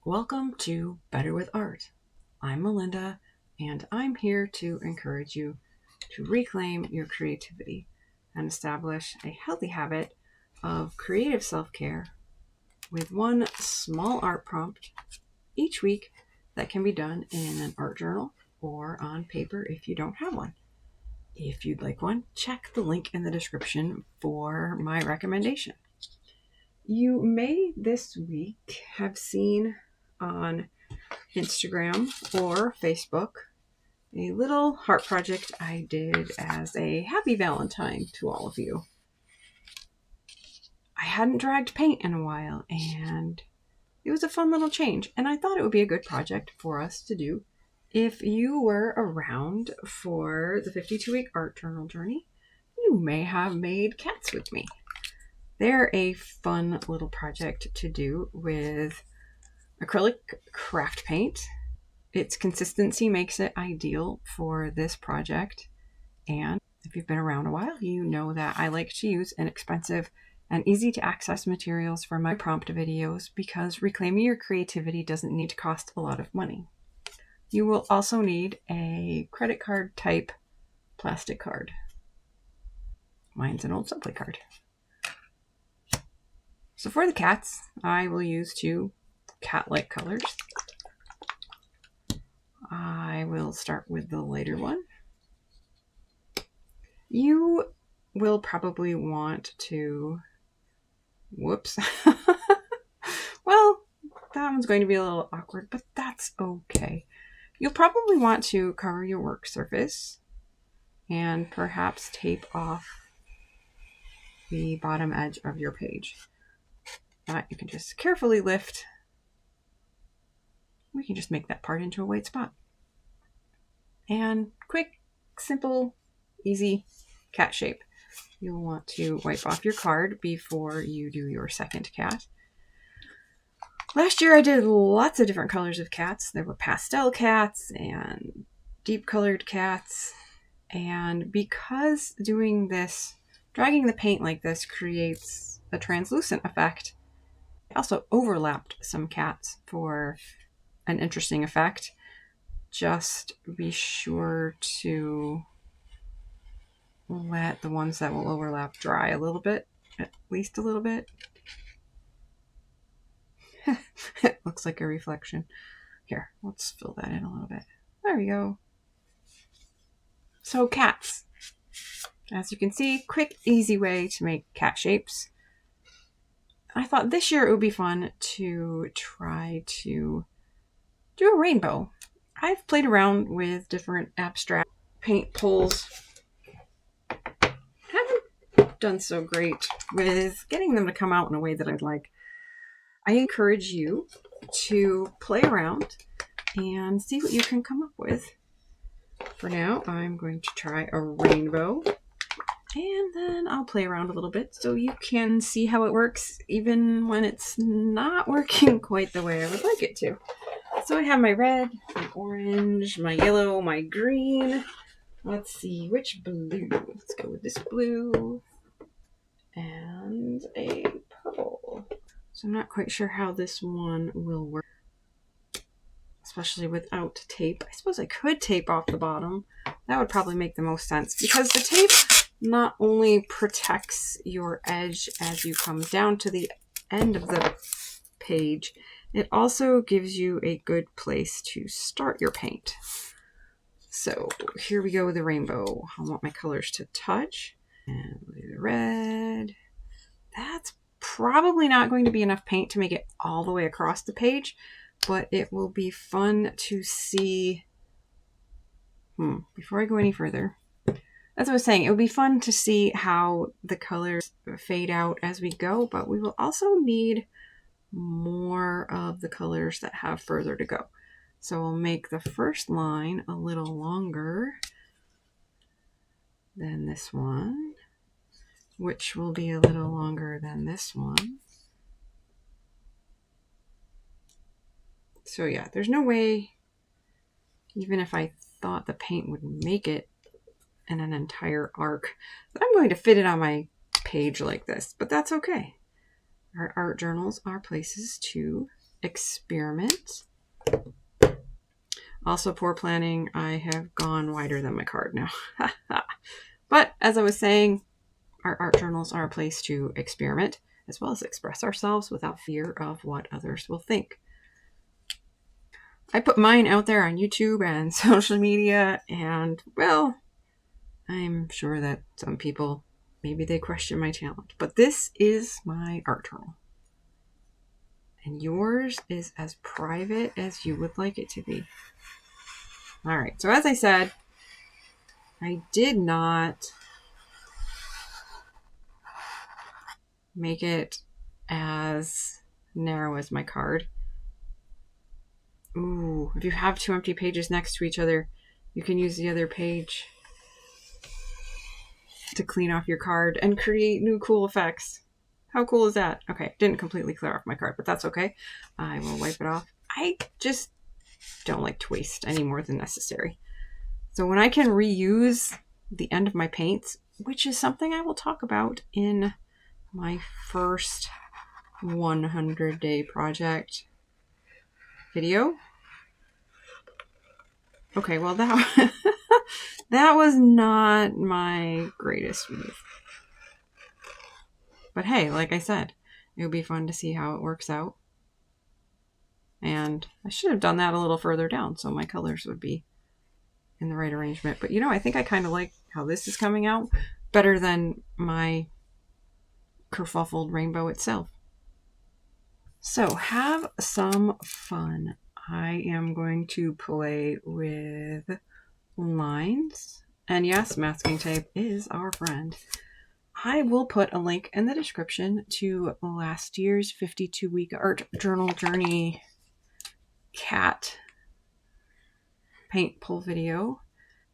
Welcome to Better with Art. I'm Melinda, and I'm here to encourage you to reclaim your creativity and establish a healthy habit of creative self-care with one small art prompt each week that can be done in an art journal or on paper if you don't have one. If you'd like one, check the link in the description for my recommendation. You may this week have seen on Instagram or Facebook a little heart project I did as a happy Valentine to all of you. I hadn't dragged paint in a while, and it was a fun little change, and I thought it would be a good project for us to do. If you were around for the 52-week art journal journey, you may have made cats with me. They're a fun little project to do with acrylic craft paint. Its consistency makes it ideal for this project. And if you've been around a while, you know that I like to use inexpensive and easy to access materials for my prompt videos because reclaiming your creativity doesn't need to cost a lot of money. You will also need a credit card type plastic card. Mine's an old subway card. So for the cats, I will use two cat-like colors. I will start with the lighter one. You will probably want to, whoops. Well, that one's going to be a little awkward, but that's okay. You'll probably want to cover your work surface and perhaps tape off the bottom edge of your page. That you can just carefully lift. We can just make that part into a white spot. And quick, simple, easy cat shape. You'll want to wipe off your card before you do your second cat. Last year I did lots of different colors of cats. There were pastel cats and deep colored cats. And because doing this, dragging the paint like this creates a translucent effect, I also overlapped some cats for an interesting effect. Just be sure to let the ones that will overlap dry a little bit, at least a little bit. It looks like a reflection. Here, let's fill that in a little bit. There we go. So cats. As you can see, quick, easy way to make cat shapes. I thought this year it would be fun to try to do a rainbow. I've played around with different abstract paint pulls. Haven't done so great with getting them to come out in a way that I'd like. I encourage you to play around and see what you can come up with. For now, I'm going to try a rainbow. And then I'll play around a little bit so you can see how it works even when it's not working quite the way I would like it to. So I have my red, my orange, my yellow, my green. Let's see, which blue? Let's go with this blue and a purple. So I'm not quite sure how this one will work, especially without tape. I suppose I could tape off the bottom. That would probably make the most sense because the tape not only protects your edge as you come down to the end of the page, it also gives you a good place to start your paint. So here we go with the rainbow. I want my colors to touch. And we'll do the red. That's probably not going to be enough paint to make it all the way across the page, but it will be fun to see. Before I go any further, as I was saying, it will be fun to see how the colors fade out as we go, but we will also need more of the colors that have further to go. So we'll make the first line a little longer than this one, which will be a little longer than this one. So yeah, there's no way, even if I thought the paint would make it in an entire arc, that I'm going to fit it on my page like this, but that's okay. Our art journals are places to experiment. Also, poor planning. I have gone wider than my card now. But as I was saying, our art journals are a place to experiment as well as express ourselves without fear of what others will think. I put mine out there on YouTube and social media, and well, I'm sure that some people, maybe they question my talent, but this is my art journal. And yours is as private as you would like it to be. All right, so as I said, I did not make it as narrow as my card. Ooh, if you have two empty pages next to each other, you can use the other page to clean off your card and create new cool effects. How cool is that? Okay, didn't completely clear off my card, but that's okay. I will wipe it off. I just don't like to waste any more than necessary. So when I can reuse the end of my paints, which is something I will talk about in my first 100-day project video. Okay, well that that was not my greatest move. But hey, like I said, it would be fun to see how it works out. And I should have done that a little further down so my colors would be in the right arrangement. But you know, I think I kind of like how this is coming out better than my kerfuffled rainbow itself. So have some fun. I am going to play with lines. And yes, masking tape is our friend. I will put a link in the description to last year's 52-week art journal journey cat paint pull video,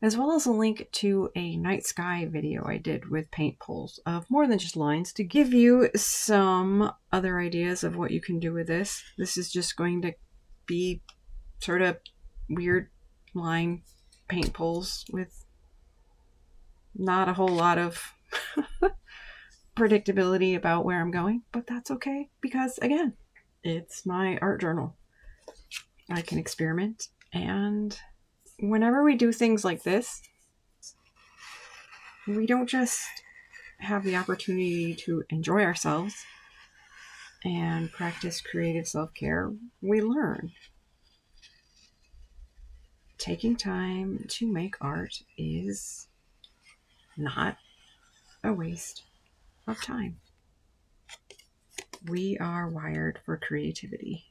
as well as a link to a night sky video I did with paint pulls of more than just lines to give you some other ideas of what you can do with this. This is just going to be sort of weird line paint pulls with not a whole lot of predictability about where I'm going, but that's okay because again, it's my art journal. I can experiment, and whenever we do things like this, we don't just have the opportunity to enjoy ourselves and practice creative self-care, we learn. Taking time to make art is not a waste of time. We are wired for creativity,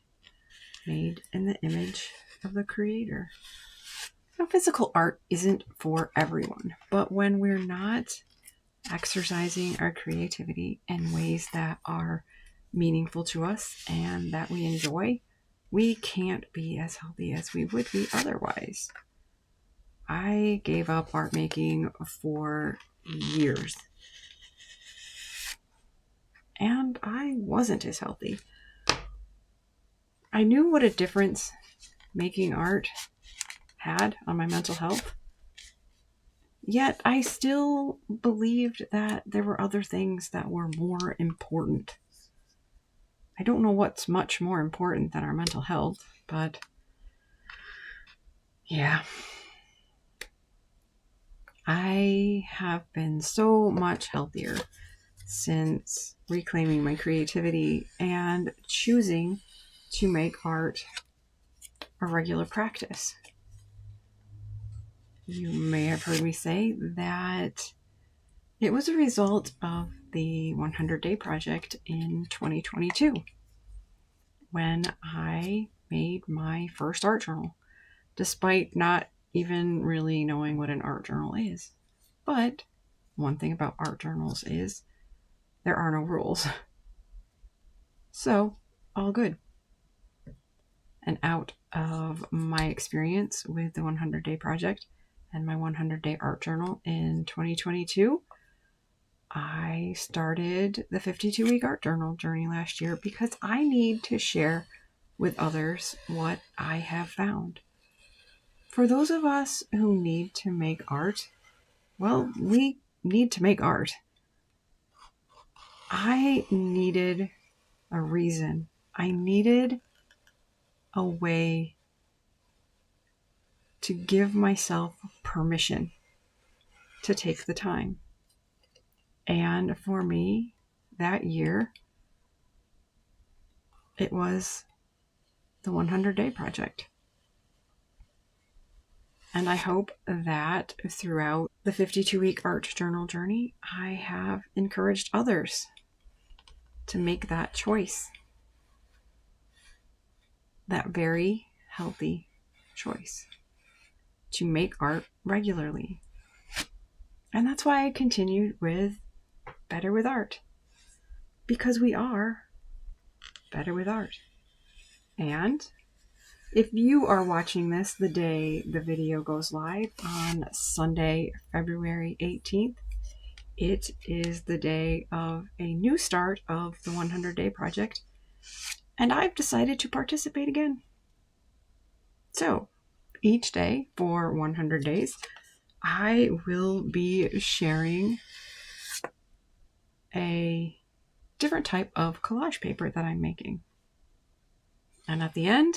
made in the image of the creator. Now, physical art isn't for everyone, but when we're not exercising our creativity in ways that are meaningful to us and that we enjoy, we can't be as healthy as we would be otherwise. I gave up art making for years, and I wasn't as healthy. I knew what a difference making art had on my mental health, yet I still believed that there were other things that were more important. I don't know what's much more important than our mental health, but yeah. I have been so much healthier since reclaiming my creativity and choosing to make art a regular practice. You may have heard me say that it was a result of the 100-day project in 2022 when I made my first art journal, despite not even really knowing what an art journal is. But one thing about art journals is there are no rules. So, all good. And out of my experience with the 100-day project and my 100-day art journal in 2022, I started the 52-week art journal journey last year because I need to share with others what I have found. For those of us who need to make art, well, we need to make art. I needed a reason. I needed a way to give myself permission to take the time. And for me, that year, it was the 100-day project. And I hope that throughout the 52-week art journal journey, I have encouraged others to make that choice. That very healthy choice to make art regularly. And that's why I continued with Better with Art. Because we are better with art. And if you are watching this the day the video goes live on Sunday, February 18th, it is the day of a new start of the 100-day project, and I've decided to participate again. So, each day for 100 days, I will be sharing a different type of collage paper that I'm making. And at the end,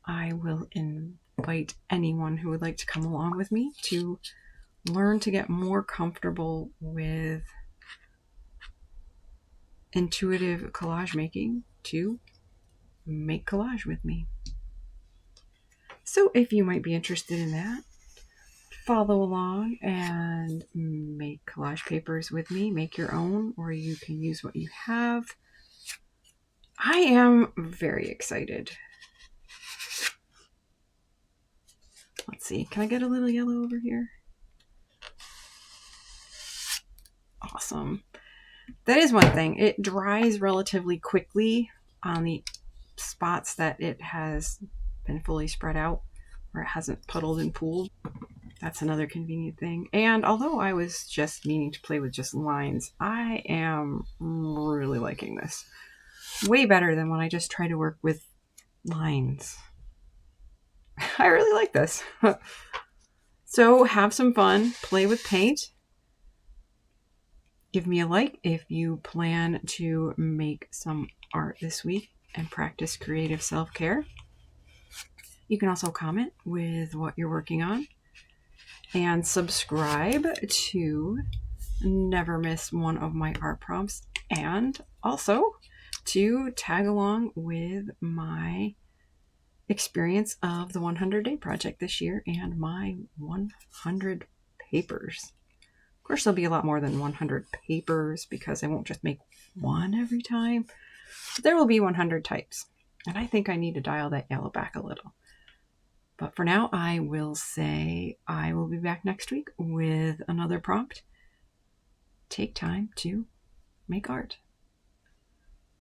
I will invite anyone who would like to come along with me to learn to get more comfortable with intuitive collage making to make collage with me. So if you might be interested in that, follow along and make collage papers with me. Make your own, or you can use what you have. I am very excited. Let's see, can I get a little yellow over here? Awesome. That is one thing. It dries relatively quickly on the spots that it has been fully spread out, where it hasn't puddled and pooled. That's another convenient thing. And although I was just meaning to play with just lines, I am really liking this. Way better than when I just try to work with lines. I really like this. So have some fun, play with paint. Give me a like if you plan to make some art this week and practice creative self-care. You can also comment with what you're working on and subscribe to never miss one of my art prompts, and also to tag along with my experience of the 100-day project this year and my 100 papers. Of course, there'll be a lot more than 100 papers because I won't just make one every time. But there will be 100 types. And I think I need to dial that yellow back a little. But for now, I will say I will be back next week with another prompt. Take time to make art.